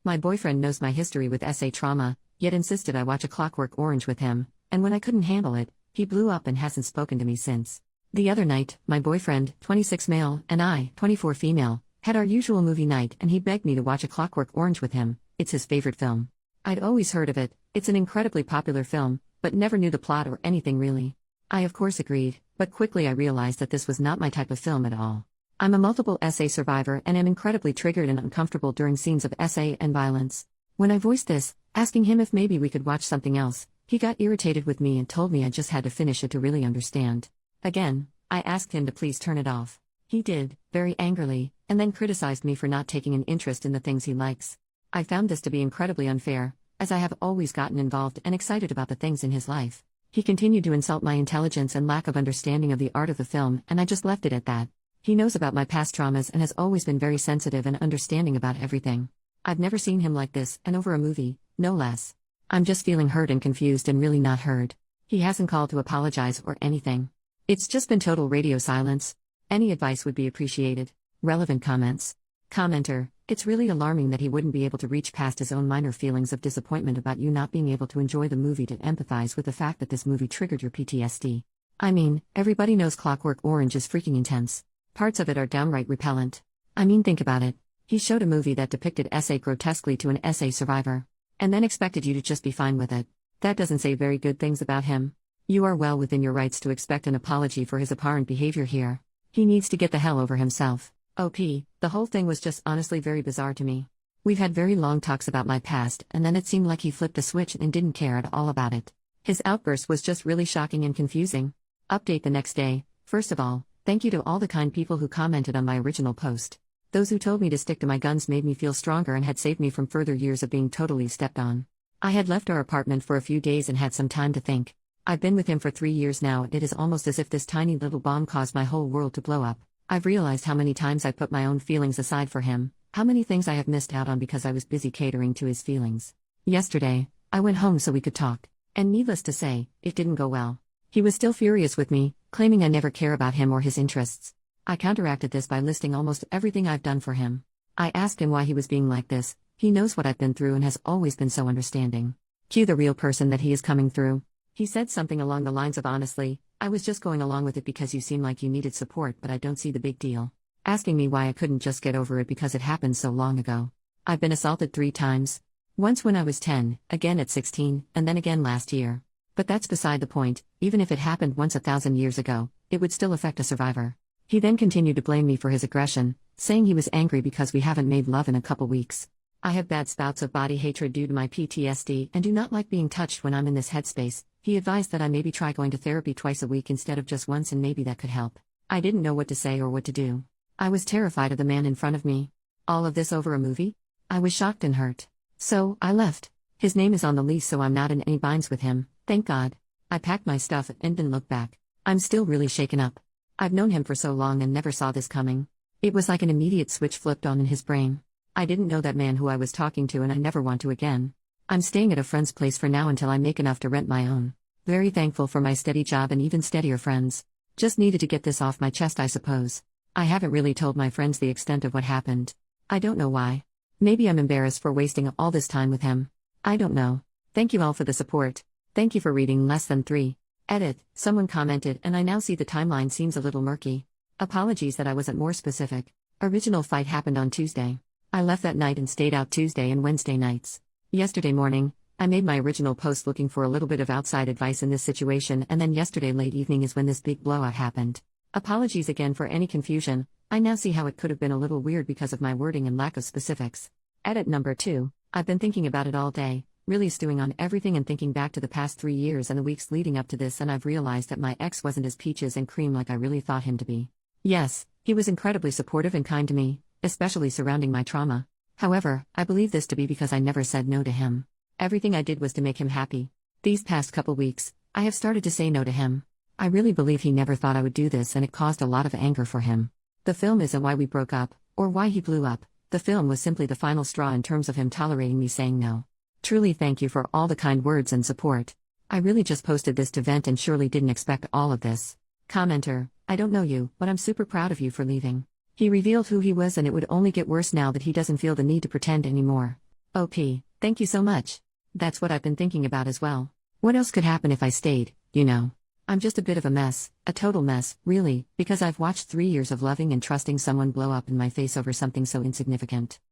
My boyfriend knows my history with SA trauma, yet insisted I watch A Clockwork Orange with him, and when I couldn't handle it, he blew up and hasn't spoken to me since. The other night, my boyfriend, 26 male, and I, 24 female, had our usual movie night and he begged me to watch A Clockwork Orange with him. It's his favorite film. I'd always heard of it, it's an incredibly popular film, but never knew the plot or anything really. I of course agreed, but quickly I realized that this was not my type of film at all. I'm a multiple SA survivor and am incredibly triggered and uncomfortable during scenes of SA and violence. When I voiced this, asking him if maybe we could watch something else, he got irritated with me and told me I just had to finish it to really understand. Again, I asked him to please turn it off. He did, very angrily, and then criticized me for not taking an interest in the things he likes. I found this to be incredibly unfair, as I have always gotten involved and excited about the things in his life. He continued to insult my intelligence and lack of understanding of the art of the film, and I just left it at that. He knows about my past traumas and has always been very sensitive and understanding about everything. I've never seen him like this, and over a movie, no less. I'm just feeling hurt and confused and really not heard. He hasn't called to apologize or anything. It's just been total radio silence. Any advice would be appreciated. Relevant comments. Commenter, it's really alarming that he wouldn't be able to reach past his own minor feelings of disappointment about you not being able to enjoy the movie to empathize with the fact that this movie triggered your PTSD. I mean, everybody knows Clockwork Orange is freaking intense. Parts of it are downright repellent. I mean, think about it. He showed a movie that depicted SA grotesquely to an SA survivor. And then expected you to just be fine with it. That doesn't say very good things about him. You are well within your rights to expect an apology for his apparent behavior here. He needs to get the hell over himself. OP, the whole thing was just honestly very bizarre to me. We've had very long talks about my past, and then it seemed like he flipped a switch and didn't care at all about it. His outburst was just really shocking and confusing. Update the next day. First of all, thank you to all the kind people who commented on my original post. Those who told me to stick to my guns made me feel stronger and had saved me from further years of being totally stepped on. I had left our apartment for a few days and had some time to think. I've been with him for 3 years now, and it is almost as if this tiny little bomb caused my whole world to blow up. I've realized how many times I put my own feelings aside for him, how many things I have missed out on because I was busy catering to his feelings. Yesterday, I went home so we could talk, and needless to say, it didn't go well. He was still furious with me, claiming I never care about him or his interests. I counteracted this by listing almost everything I've done for him. I asked him why he was being like this. He knows what I've been through and has always been so understanding. Cue the real person that he is coming through. He said something along the lines of honestly, I was just going along with it because you seem like you needed support, but I don't see the big deal. Asking me why I couldn't just get over it because it happened so long ago. I've been assaulted 3 times. Once when I was 10, again at 16, and then again last year. But that's beside the point. Even if it happened once 1,000 years ago, it would still affect a survivor. He then continued to blame me for his aggression, saying he was angry because we haven't made love in a couple weeks. I have bad spouts of body hatred due to my PTSD and do not like being touched when I'm in this headspace. He advised that I maybe try going to therapy twice a week instead of just once, and maybe that could help. I didn't know what to say or what to do. I was terrified of the man in front of me. All of this over a movie? I was shocked and hurt. So, I left. His name is on the lease, so I'm not in any binds with him, thank God. I packed my stuff and didn't look back. I'm still really shaken up. I've known him for so long and never saw this coming. It was like an immediate switch flipped on in his brain. I didn't know that man who I was talking to, and I never want to again. I'm staying at a friend's place for now until I make enough to rent my own. Very thankful for my steady job and even steadier friends. Just needed to get this off my chest, I suppose. I haven't really told my friends the extent of what happened. I don't know why. Maybe I'm embarrassed for wasting all this time with him. I don't know. Thank you all for the support. Thank you for reading less than 3. Edit, someone commented, and I now see the timeline seems a little murky. Apologies that I wasn't more specific. Original fight happened on Tuesday. I left that night and stayed out Tuesday and Wednesday nights. Yesterday morning, I made my original post looking for a little bit of outside advice in this situation, and then yesterday late evening is when this big blowout happened. Apologies again for any confusion. I now see how it could have been a little weird because of my wording and lack of specifics. Edit number 2. I've been thinking about it all day, really stewing on everything and thinking back to the past 3 years and the weeks leading up to this, and I've realized that my ex wasn't as peaches and cream like I really thought him to be. Yes, he was incredibly supportive and kind to me, especially surrounding my trauma. However, I believe this to be because I never said no to him. Everything I did was to make him happy. These past couple weeks, I have started to say no to him. I really believe he never thought I would do this, and it caused a lot of anger for him. The film isn't why we broke up, or why he blew up. The film was simply the final straw in terms of him tolerating me saying no. Truly thank you for all the kind words and support. I really just posted this to vent and surely didn't expect all of this. Commenter, I don't know you, but I'm super proud of you for leaving. He revealed who he was, and it would only get worse now that he doesn't feel the need to pretend anymore. OP, thank you so much. That's what I've been thinking about as well. What else could happen if I stayed, you know? I'm just a bit of a mess, a total mess, really, because I've watched 3 years of loving and trusting someone blow up in my face over something so insignificant.